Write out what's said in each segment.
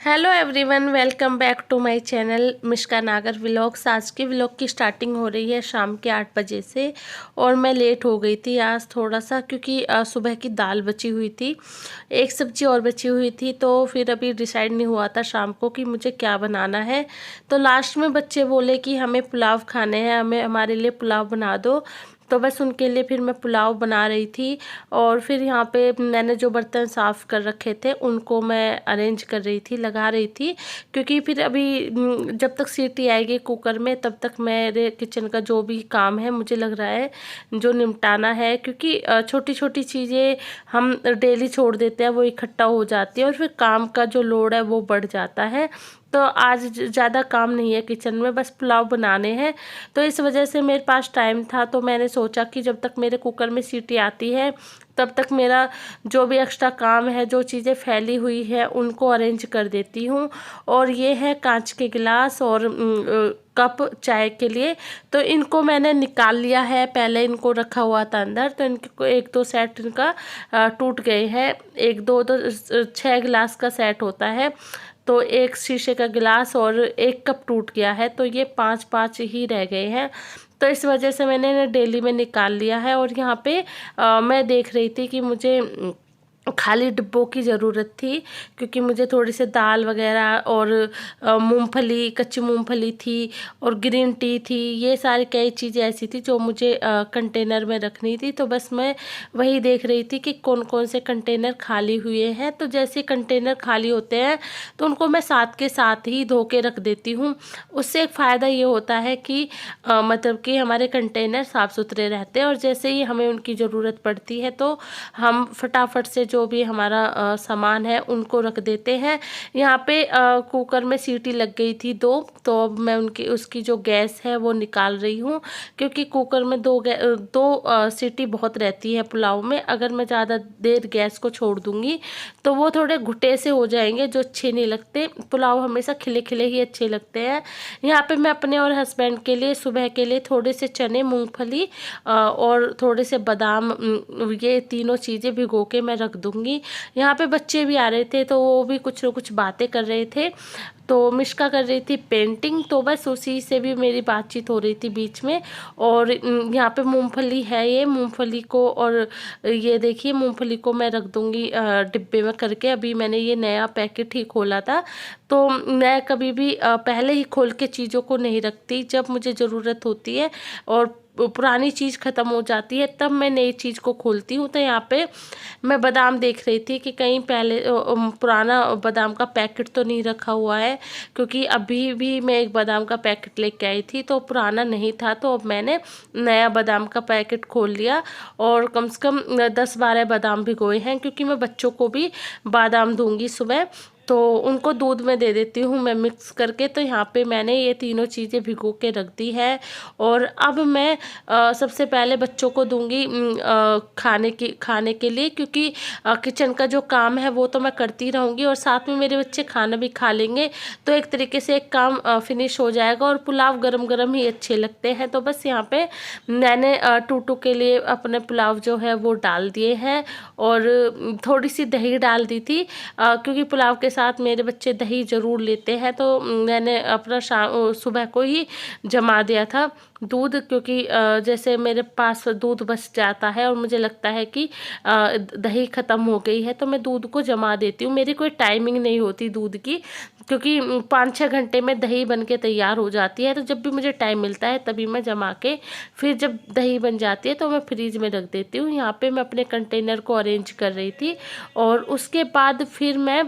Hello everyone, welcome back to my channel Mishka Nagar vlogs. आज की vlog की स्टार्टिंग हो रही है शाम के 8 बजे से और मैं लेट हो गई थी आज थोड़ा सा, क्योंकि सुबह की दाल बची हुई थी, एक सब्जी और बची हुई थी। तो फिर अभी डिसाइड नहीं हुआ था शाम को कि मुझे क्या बनाना है। तो लास्ट में बच्चे बोले कि हमें पुलाव खाने हैं, हमें हमारे लिए पुलाव बना दो। तो बस उनके लिए फिर मैं पुलाव बना रही थी। और फिर यहाँ पे मैंने जो बर्तन साफ़ कर रखे थे उनको मैं अरेंज कर रही थी, लगा रही थी, क्योंकि फिर अभी जब तक सीटी आएगी कुकर में तब तक मेरे किचन का जो भी काम है मुझे लग रहा है जो निपटाना है, क्योंकि छोटी छोटी चीज़ें हम डेली छोड़ देते हैं, वो इकट्ठा हो जाती है और फिर काम का जो लोड है वो बढ़ जाता है। तो आज ज़्यादा काम नहीं है किचन में, बस पुलाव बनाने हैं। तो इस वजह से मेरे पास टाइम था, तो मैंने सोचा कि जब तक मेरे कुकर में सीटी आती है तब तक मेरा जो भी एक्स्ट्रा काम है, जो चीज़ें फैली हुई है उनको अरेंज कर देती हूँ। और ये है कांच के गिलास और कप चाय के लिए। तो इनको मैंने निकाल लिया है, पहले इनको रखा हुआ था अंदर, तो इनके एक दो सेट इनका टूट गए हैं। एक दो तो 6 गिलास का सेट होता है, तो एक शीशे का गिलास और एक कप टूट गया है, तो ये 5-5 ही रह गए हैं। तो इस वजह से मैंने इन्हें डेली में निकाल लिया है। और यहाँ पे मैं देख रही थी कि मुझे खाली डिब्बों की ज़रूरत थी, क्योंकि मुझे थोड़ी सी दाल वगैरह और मूंगफली, कच्ची मूंगफली थी और ग्रीन टी थी। ये सारी कई चीज़ें ऐसी थी जो मुझे कंटेनर में रखनी थी। तो बस मैं वही देख रही थी कि कौन कौन से कंटेनर खाली हुए हैं। तो जैसे कंटेनर खाली होते हैं तो उनको मैं साथ के साथ ही धो के रख देती हूँ। उससे एक फ़ायदा ये होता है कि मतलब कि हमारे कंटेनर साफ़ सुथरे रहते हैं और जैसे ही हमें उनकी ज़रूरत पड़ती है तो हम फटाफट से जो भी हमारा सामान है उनको रख देते हैं। यहाँ पे कुकर में सीटी लग गई थी 2, तो अब मैं उसकी जो गैस है वो निकाल रही हूँ, क्योंकि कुकर में दो सीटी बहुत रहती है पुलाव में। अगर मैं ज़्यादा देर गैस को छोड़ दूँगी तो वो थोड़े घुटे से हो जाएंगे जो अच्छे नहीं लगते। पुलाव हमेशा खिले खिले ही अच्छे लगते हैं। यहाँ पे मैं अपने और हस्बैंड के लिए सुबह के लिए थोड़े से चने, मूंगफली और थोड़े से बादाम, ये तीनों चीज़ें भिगो के मैं रख दूँगी। यहाँ पे बच्चे भी आ रहे थे तो वो भी कुछ न कुछ बातें कर रहे थे। तो मिष्का कर रही थी पेंटिंग, तो बस उसी से भी मेरी बातचीत हो रही थी बीच में। और यहाँ पे मूंगफली है, ये मूंगफली को, और ये देखिए मूंगफली को मैं रख दूँगी डिब्बे में करके। अभी मैंने ये नया पैकेट ही खोला था, तो मैं कभी भी पहले ही खोल के चीज़ों को नहीं रखती। जब मुझे ज़रूरत होती है और पुरानी चीज़ ख़त्म हो जाती है तब मैं नई चीज़ को खोलती हूँ। तो यहाँ पे मैं बादाम देख रही थी कि कहीं पहले पुराना बादाम का पैकेट तो नहीं रखा हुआ है, क्योंकि अभी भी मैं एक बादाम का पैकेट लेके आई थी तो पुराना नहीं था। तो अब मैंने नया बादाम का पैकेट खोल लिया और कम से कम 10-12 बादाम भिगोए हैं, क्योंकि मैं बच्चों को भी बादाम दूंगी सुबह, तो उनको दूध में दे देती हूँ मैं मिक्स करके। तो यहाँ पे मैंने ये तीनों चीज़ें भिगो के रख दी है। और अब मैं सबसे पहले बच्चों को दूंगी खाने के लिए, क्योंकि किचन का जो काम है वो तो मैं करती रहूँगी और साथ में मेरे बच्चे खाना भी खा लेंगे, तो एक तरीके से एक काम फिनिश हो जाएगा। और पुलाव गरम गरम ही अच्छे लगते हैं। तो बस यहाँ पे मैंने टूटू के लिए अपने पुलाव जो है वो डाल दिए हैं और थोड़ी सी दही डाल दी थी, क्योंकि पुलाव के साथ मेरे बच्चे दही ज़रूर लेते हैं। तो मैंने अपना सुबह को ही जमा दिया था दूध, क्योंकि जैसे मेरे पास दूध बच जाता है और मुझे लगता है कि दही ख़त्म हो गई है तो मैं दूध को जमा देती हूँ। मेरी कोई टाइमिंग नहीं होती दूध की, क्योंकि 5-6 घंटे में दही बन के तैयार हो जाती है। तो जब भी मुझे टाइम मिलता है तभी मैं जमा के फिर जब दही बन जाती है तो मैं फ्रीज में रख देती हूँ। यहाँ पे मैं अपने कंटेनर को अरेंज कर रही थी और उसके बाद फिर मैं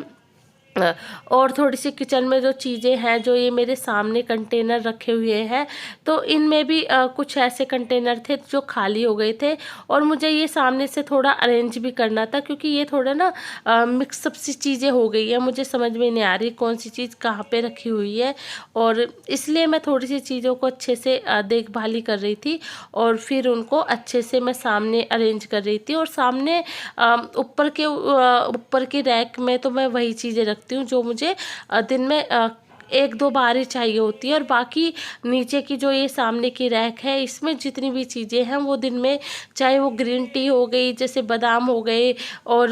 और थोड़ी सी किचन में जो चीज़ें हैं, जो ये मेरे सामने कंटेनर रखे हुए हैं, तो इनमें भी कुछ ऐसे कंटेनर थे जो खाली हो गए थे और मुझे ये सामने से थोड़ा अरेंज भी करना था, क्योंकि ये थोड़ा ना मिक्सअप सी चीज़ें हो गई है। मुझे समझ में नहीं आ रही कौन सी चीज़ कहाँ पे रखी हुई है, और इसलिए मैं थोड़ी सी चीज़ों को अच्छे से देखभाली कर रही थी और फिर उनको अच्छे से मैं सामने अरेंज कर रही थी। और सामने ऊपर के रैक में तो मैं वही चीज़ें रखती हूँ जो मुझे दिन में एक दो बार ही चाहिए होती है। और बाकी नीचे की जो ये सामने की रैक है, इसमें जितनी भी चीज़ें हैं वो दिन में, चाहे वो ग्रीन टी हो गई, जैसे बादाम हो गए, और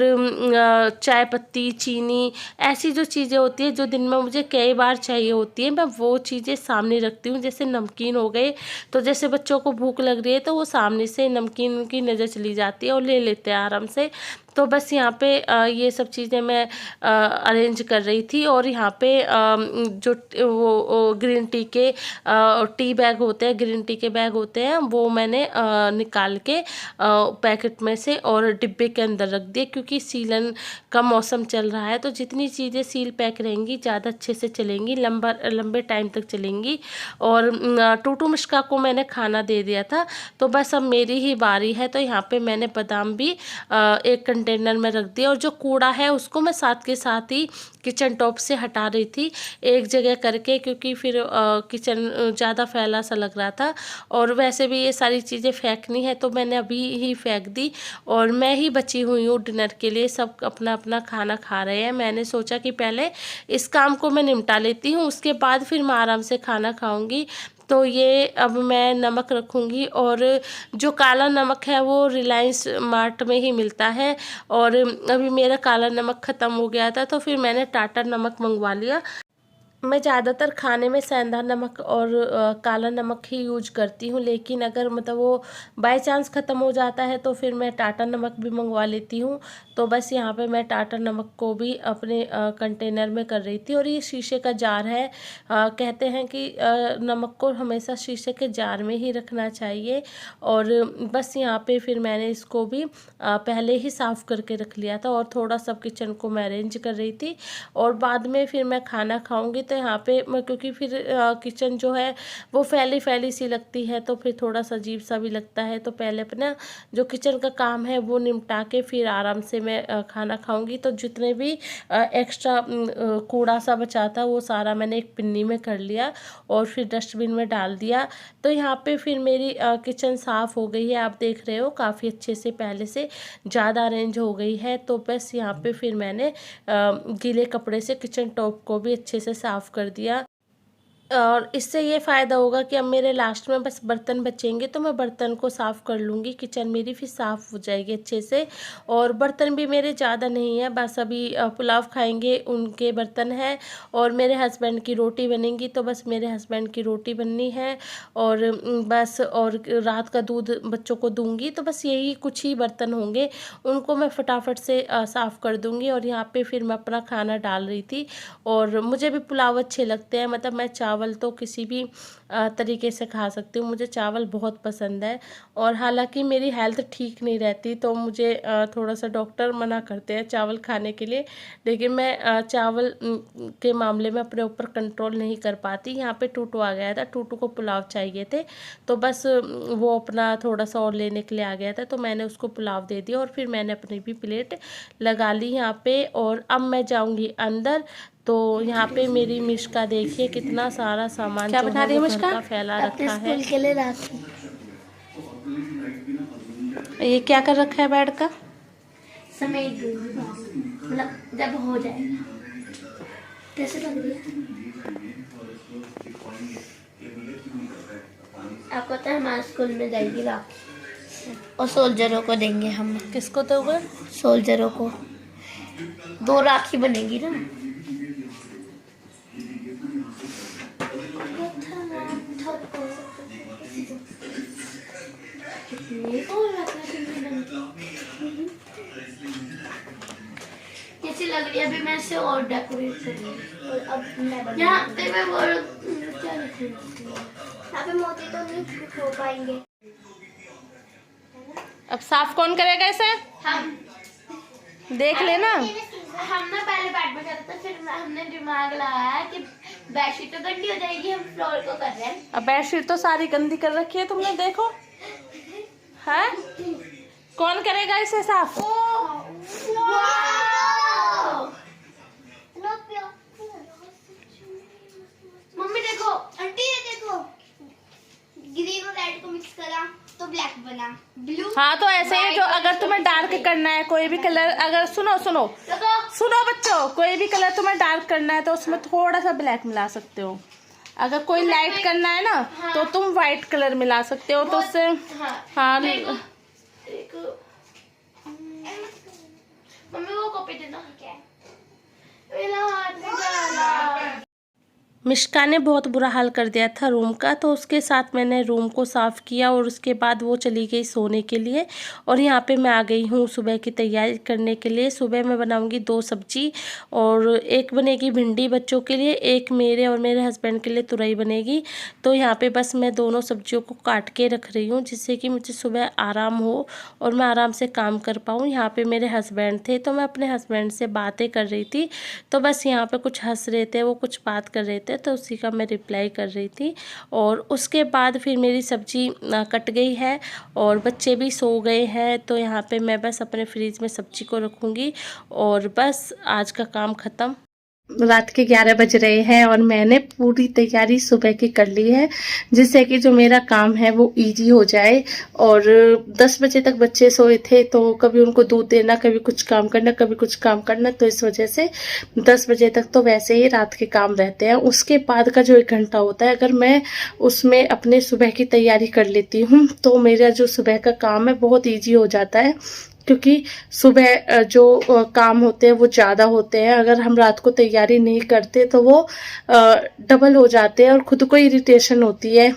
चाय पत्ती, चीनी, ऐसी जो चीज़ें होती है जो दिन में मुझे कई बार चाहिए होती है, मैं वो चीज़ें सामने रखती हूँ। जैसे नमकीन हो गए, तो जैसे बच्चों को भूख लग रही है तो वो सामने से नमकीन उनकी नज़र चली जाती है और ले लेते हैं आराम से। तो बस यहाँ पे ये सब चीज़ें मैं अरेंज कर रही थी। और यहाँ पे जो वो ग्रीन टी के टी बैग होते हैं, ग्रीन टी के बैग होते हैं, वो मैंने निकाल के पैकेट में से और डिब्बे के अंदर रख दिए, क्योंकि सीलन का मौसम चल रहा है। तो जितनी चीज़ें सील पैक रहेंगी ज़्यादा अच्छे से चलेंगी, लंबे टाइम तक चलेंगी। और टूटू मिश्का को मैंने खाना दे दिया था, तो बस अब मेरी ही बारी है। तो यहाँ पे मैंने बादाम भी एक कंटेनर में रख दिया, और जो कूड़ा है उसको मैं साथ के साथ ही किचन टॉप से हटा रही थी एक जगह करके, क्योंकि फिर किचन ज़्यादा फैला सा लग रहा था। और वैसे भी ये सारी चीज़ें फेंकनी है तो मैंने अभी ही फेंक दी, और मैं ही बची हुई हूँ डिनर के लिए। सब अपना अपना खाना खा रहे हैं। मैंने सोचा कि पहले इस काम को मैं निपटा लेती हूँ, उसके बाद फिर मैं आराम से खाना खाऊंगी। तो ये अब मैं नमक रखूँगी, और जो काला नमक है वो रिलायंस मार्ट में ही मिलता है, और अभी मेरा काला नमक ख़त्म हो गया था तो फिर मैंने टाटा नमक मंगवा लिया। मैं ज़्यादातर खाने में सेंधा नमक और काला नमक ही यूज करती हूँ, लेकिन अगर मतलब वो बाय चांस ख़त्म हो जाता है तो फिर मैं टाटा नमक भी मंगवा लेती हूँ। तो बस यहाँ पे मैं टाटा नमक को भी अपने कंटेनर में कर रही थी। और ये शीशे का जार है, कहते हैं कि नमक को हमेशा शीशे के जार में ही रखना चाहिए। और बस यहाँ पे फिर मैंने इसको भी पहले ही साफ़ करके रख लिया था, और थोड़ा सब किचन को मैं अरेंज कर रही थी। और बाद में फिर मैं खाना खाऊंगी तो यहाँ पे मैं, क्योंकि फिर किचन जो है वो फैली फैली सी लगती है तो फिर थोड़ा सा अजीब सा भी लगता है। तो पहले अपना जो किचन का काम है वो निपटा के फिर आराम से मैं खाना खाऊंगी। तो जितने भी एक्स्ट्रा कूड़ा सा बचा था वो सारा मैंने एक पिन्नी में कर लिया और फिर डस्टबिन में डाल दिया। तो यहाँ पे फिर मेरी किचन साफ़ हो गई है, आप देख रहे हो काफ़ी अच्छे से, पहले से ज़्यादा अरेंज हो गई है। तो बस यहाँ पे फिर मैंने गीले कपड़े से किचन टॉप को भी अच्छे से साफ़ कर दिया। और इससे ये फ़ायदा होगा कि अब मेरे लास्ट में बस बर्तन बचेंगे तो मैं बर्तन को साफ़ कर लूँगी, किचन मेरी फिर साफ़ हो जाएगी अच्छे से। और बर्तन भी मेरे ज़्यादा नहीं है, बस अभी पुलाव खाएंगे उनके बर्तन हैं, और मेरे हस्बैंड की रोटी बनेंगी तो बस मेरे हस्बैंड की रोटी बननी है। और बस और रात का दूध बच्चों को दूँगी, तो बस यही कुछ ही बर्तन होंगे, उनको मैं फटाफट से साफ़ कर दूँगी। और यहाँ पर फिर मैं अपना खाना डाल रही थी। और मुझे भी पुलाव अच्छे लगते हैं, मतलब मैं चावल तो किसी भी तरीके से खा सकती हूँ, मुझे चावल बहुत पसंद है। और हालांकि मेरी हेल्थ ठीक नहीं रहती तो मुझे थोड़ा सा डॉक्टर मना करते हैं चावल खाने के लिए, लेकिन मैं चावल के मामले में अपने ऊपर कंट्रोल नहीं कर पाती। यहाँ पे टूटू आ गया था, टूटू को पुलाव चाहिए थे, तो बस वो अपना थोड़ा सा और लेने के लिए आ गया था, तो मैंने उसको पुलाव दे दिया। और फिर मैंने अपनी भी प्लेट लगा ली यहाँ पे। और अब मैं जाऊँगी अंदर। तो यहाँ पे मेरी मिश्का देखिए कितना सारा सामान क्या बना रही है, घर का फैला रखा है। के लिए राखी। ये क्या कर रखा है बेड का? समेट मतलब जब हो जाएगा। कैसे लग रही है आपको? तो हमारे स्कूल में जाएगी राखी, और सोल्जरों को देंगे हम। किसको दोगे? सोल्जरों को 2 राखी बनेगी ना। कैसी लग रही है? अभी मैं इसे और डेकोरेट करूँगी। और अब यहाँ पे मैं वो क्या रखूँगी, यहाँ पे मोती तो नहीं हो पाएंगे। अब साफ कौन करेगा इसे? हम देख लेना। हम ना पहले बेड पे करते थे, फिर हमने दिमाग लगाया कि बेडशीट तो गंदी हो जाएगी, हम फ्लोर को कर रहे हैं। अब बेडशीट तो सारी गंदी कर रखी है तुमने, देखो है। कौन करेगा इसे साफ? मम्मी देखो, आंटी ये देखो, ग्रीन और रेड को मिक्स करा तो ब्लैक बना, ब्लू। हाँ तो ऐसे ही, जो अगर तुम्हें डार्क करना करना है कोई भी कलर, अगर सुनो बच्चों, कोई भी कलर तुम्हें डार्क करना है तो उसमें थोड़ा सा ब्लैक मिला सकते हो। अगर कोई लाइट करना है ना तो तुम व्हाइट कलर मिला सकते हो, तो उससे हाँ मम्मी वो कॉपी देना क्या है? मेरा हाथ में डाला। मिष्का ने बहुत बुरा हाल कर दिया था रूम का, तो उसके साथ मैंने रूम को साफ़ किया और उसके बाद वो चली गई सोने के लिए। और यहाँ पे मैं आ गई हूँ सुबह की तैयारी करने के लिए। सुबह मैं बनाऊँगी 2 सब्जी, और एक बनेगी भिंडी बच्चों के लिए, एक मेरे और मेरे हस्बैंड के लिए तुरई बनेगी। तो यहाँ पे बस मैं दोनों सब्जियों को काट के रख रही हूँ, जिससे कि मुझे सुबह आराम हो और मैं आराम से काम कर पाऊँ। यहाँ पे मेरे हस्बैंड थे तो मैं अपने हस्बैंड से बातें कर रही थी, तो बस यहाँ पे कुछ हंस रहे थे, वो कुछ बात कर रहे थे, तो उसी का मैं रिप्लाई कर रही थी। और उसके बाद फिर मेरी सब्जी कट गई है और बच्चे भी सो गए हैं, तो यहाँ पे मैं बस अपने फ्रिज में सब्जी को रखूँगी और बस आज का काम ख़त्म। रात के 11 बज रहे हैं और मैंने पूरी तैयारी सुबह की कर ली है, जिससे कि जो मेरा काम है वो इजी हो जाए। और 10 बजे तक बच्चे सोए थे, तो कभी उनको दूध देना, कभी कुछ काम करना, कभी कुछ काम करना, तो इस वजह से 10 बजे तक तो वैसे ही रात के काम रहते हैं। उसके बाद का जो 1 घंटा होता है, अगर मैं उसमें अपने सुबह की तैयारी कर लेती हूँ तो मेरा जो सुबह का काम है बहुत ईजी हो जाता है, क्योंकि सुबह जो काम होते हैं वो ज़्यादा होते हैं। अगर हम रात को तैयारी नहीं करते तो वो डबल हो जाते हैं और खुद को इरिटेशन होती है,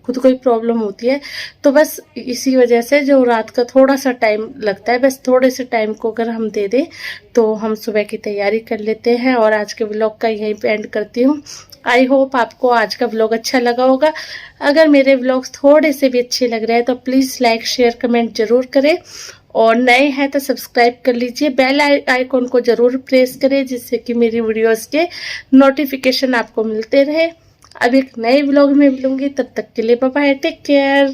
खुद को ही प्रॉब्लम होती है। तो बस इसी वजह से जो रात का थोड़ा सा टाइम लगता है, बस थोड़े से टाइम को अगर हम दे दें तो हम सुबह की तैयारी कर लेते हैं। और आज के व्लॉग का यहीं पे एंड करती हूँ। आई होप आपको आज का व्लॉग अच्छा लगा होगा। अगर मेरे व्लॉग्स थोड़े से भी अच्छे लग रहे हैं तो प्लीज़ लाइक शेयर कमेंट ज़रूर करें, और नए हैं तो सब्सक्राइब कर लीजिए, बेल आइकॉन को ज़रूर प्रेस करें, जिससे कि मेरी वीडियोस के नोटिफिकेशन आपको मिलते रहे। अब एक नए व्लॉग में मिलूंगी, तब तक के लिए बाय बाय, टेक केयर।